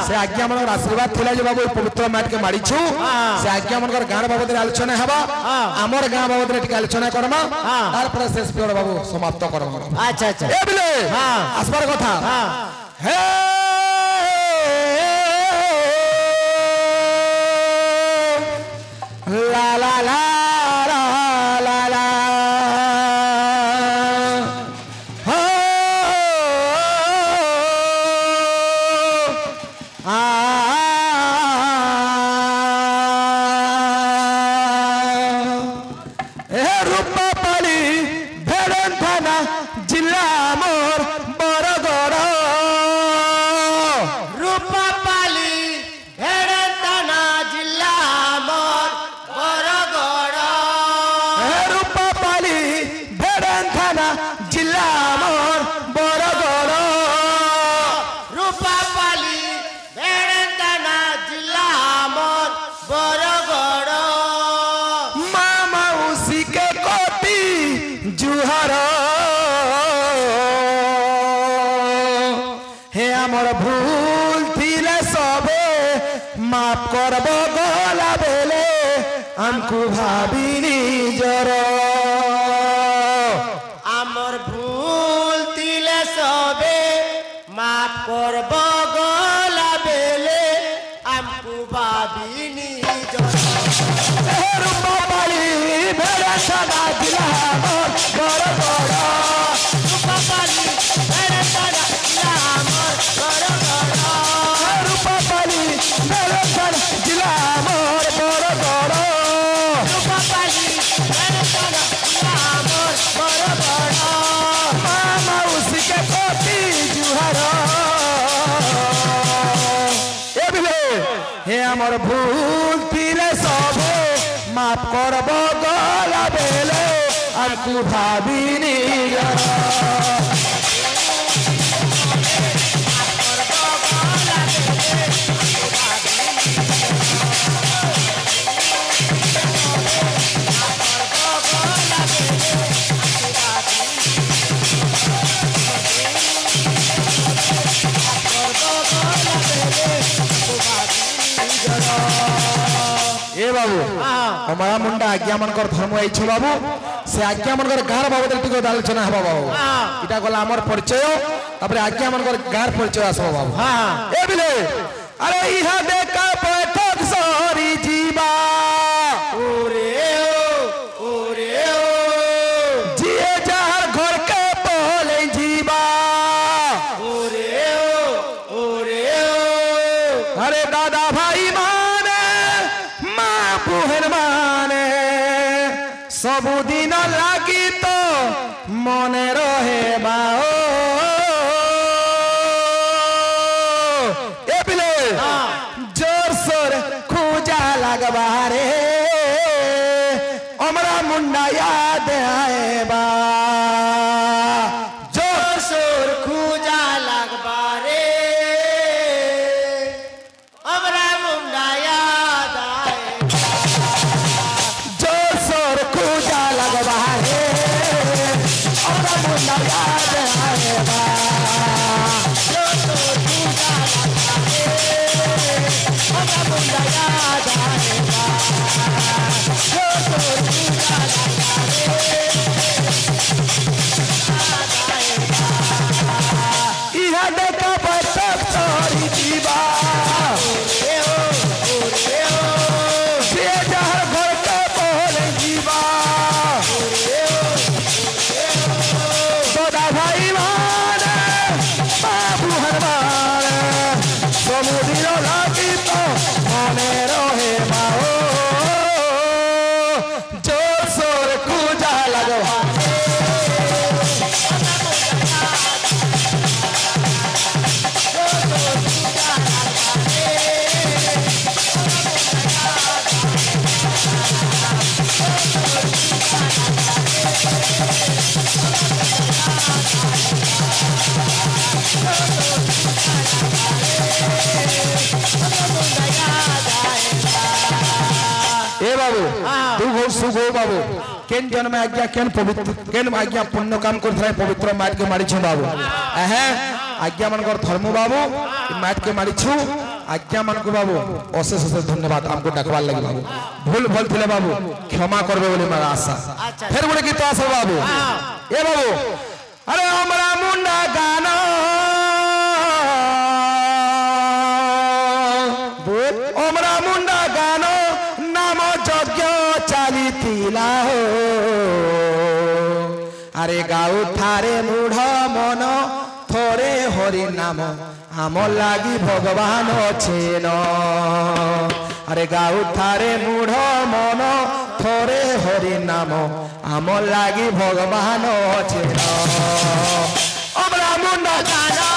से आज्ञा मन आशीर्वाद थिला जे बाबू पवित्र माट के मारिछु से आज्ञा मन गाँ बाबद आलोचना हेबा आमर गाँ बाबद टिके आलोचना करमा तार पर शेष पिरियड बाबू समाप्त करमा। अच्छा अच्छा ए बिले आसबार कथा हे ला ला ला माफ करब गला बेले हमको भाविनी जर आमर भूल तिले सबे माफ करब गला बेले हमको भाविनी जर रूपा पाली भेड़ा सदा दिला मोर बर बर रूपा पाली भेड़ा सदा दिला मोर बर बर रूपा पाली भेड़ा सदा दिला मोर बर बर रूपा पाली भेड़ा सदा दिला मोर बर बर मामा उसी के कोटी जुहर ए बिले हे हमर भूल थिले सबे माफ करब गला बेले हमको भाविनी ए बाबू हमारा मुंडा आज्ञा मनकर धर्म आइछ बाबू से आज्ञा मनकर गार बाबद टिको आलोचना हबा बाबू इटा गला हमर परिचय तापर आज्ञा मनकर गार परिचय आसबो बाबू हां ए बिले अरे इहा देखा बैठक सरी जीवा ओरे ओ जिए जार घर के बोले जीवा ओरे ओ अरे दादा भाई माने माँ पुहन माने सबुदिन लागी तो मने रहे बाओ ए बिले जोर सोर खूजा लगबारे हमरा मुंडा याद आए बा जोर सोर खूजा लगबारे हमरा मुंडा याद आए जोर सोर खूजा लगबारे हमरा मुंडा याद आए बा जोर सोर खूजा लगबारे हमरा मुंडा याद आए जोर सोर खूजा लगबारे इहा देखा बैठक तोरी जीवा से जहर घर के बोले जीवा सोदा भाई माने बाबू हनुमान समुद्र लागी तो मने रहे माओ जोर सोर खूजा लगो ए बाबू तू हो सुगो बाबू केन जन्म आज्ञा केन पवित्र केन आज्ञा पुण्य काम करथले पवित्र माट के मारी छु बाबू एहे आज्ञा मनकर धर्म बाबू माट के मारी छु आज्ञा मान को बाबू अशेष अशेष धन्यवाद हमको डाकवार लगे बाबू भूल भूल थे बाबू क्षमा करबे बोले मेरा आशा फिर गोटे गीत आस बाबू ए बाबू अरे हमरा मुंडा गाना हमरा मुंडा गानो नाम यज्ञ चालीला हो अरे गाऊ थारे मूढ़ मन थोरे हरि नाम आम लागी भगवान छेन अरे गाऊ थारे मूढ़ मन थोरे हरि नाम आम लागी भगवान छेन हमरा मुंडा गाना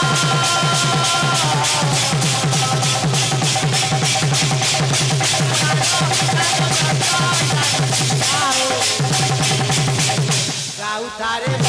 गाऊ थारे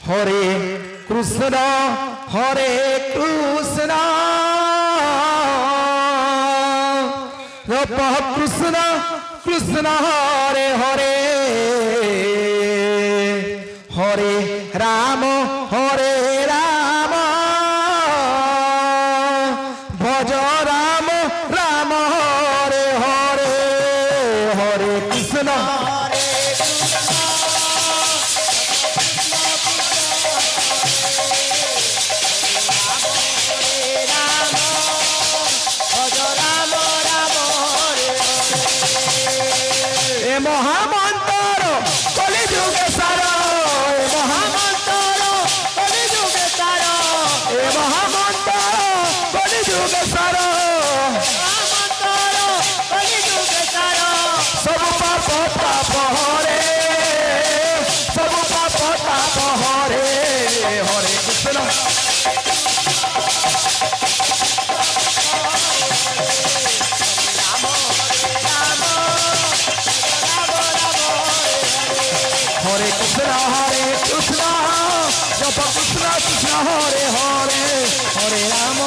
हरे कृष्ण कृष्ण कृष्ण हरे हरे हरे राम भज राम राम हरे हरे हरे कृष्ण महामंत्र कलि जुगे सार महामंत्र कलि जुगे सार ए महामंत्र कलि जुगे सार महामंत्र कलि जुगे सार सब पाप हरे सब पाप हरे हरे कृष्ण हरे कृष्ण जप कृष्ण कृष्ण हरे हरे हरे राम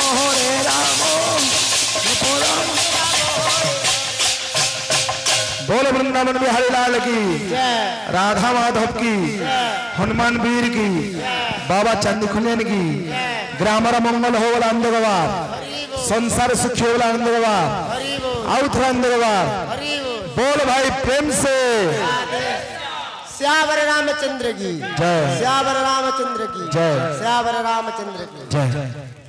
बोल वृंदावन बिहारी लाल की राधा माधव की हनुमान वीर की बाबा चंदी खुलेन की ग्रामर मंगल हो वाला अंधगवार संसार सुखी हो वाला अंधगवार आउथ अंधगवार बोल भाई प्रेम से श्यावर रामचंद्र की जय श्यावर रामचंद्र की जय श्यावर रामचंद्र की जय